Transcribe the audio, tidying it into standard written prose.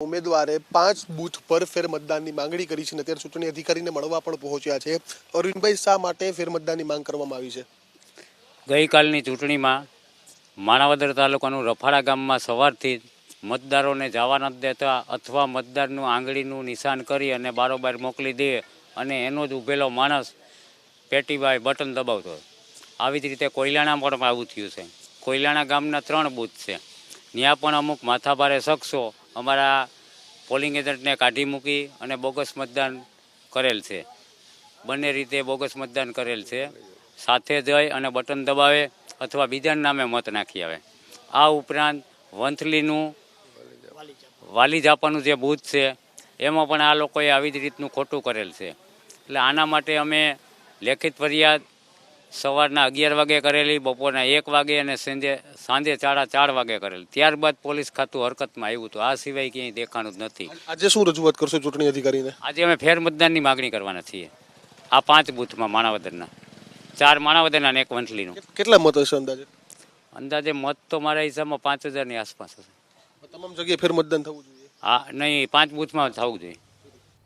ઉમેદવારે 5 બૂથ પર ફેરમતદાનની માંગણી કરી છે અને અત્યારે ચૂંટણી અધિકારીને મળવા પણ પહોંચ્યા છે। અરવિંદભાઈ, શા માટે ફેરમતદાનની માંગ કરવામાં આવી છે? ગઈકાલની ચૂંટણીમાં માણાવદર તાલુકાનું રફાળા ગામમાં સવારથી મતદારોને જવા નથી દેતા અથવા મતદારનું આંગળીનું નિશાન કરી અને બારોબાર મોકલી દે અને એનો જ ઊભેલો માણસ પેટીભાઈ બટન દબાવતો હોય। આવી જ રીતે કોયલાણા પણ આવું થયું છે। કોયલાણા ગામના 3 બૂથ છે, ત્યાં પણ અમુક માથાભારે શખ્સો અમારા પોલિંગ એજન્ટને કાઢી મૂકી અને બોગસ મતદાન કરેલ છે। બંને રીતે બોગસ મતદાન કરેલ છે। સાથે જઈ અને બટન દબાવે અથવા બીજાના નામે મત નાખી આવે। આ ઉપરાંત વંથલીનું વાલી જાપાનું જે બૂથ છે એમાં પણ આ લોકોએ આવી જ રીતનું ખોટું કરેલ છે। એટલે આના માટે અમે લેખિત ફરિયાદ સવારના 11 વાગે કરેલી, બપોરના 1 વાગે અને સાંજે 4:30 વાગે કરેલ। ત્યારબાદ પોલીસ ખાતું હરકતમાં આવ્યું હતું। આ સિવાય ક્યાંય દેખાણું જ નથી। આજે શું રજૂઆત કરશો ચૂંટણી અધિકારીને? આજે અમે ફેરમતદાનની માગણી કરવાના છીએ। આ 5 બૂથમાં માણાવદરના 4 માણાવદરના અને 1 વંથલીનું। કેટલા મત હશે અંદાજે? અંદાજે મત તો મારા હિસાબમાં 5000ની આસપાસ હશે। તમામ જગ્યાએ ફેરમતદાન થવું જોઈએ? હા, નહીં, 5 બૂથમાં થવું જોઈએ।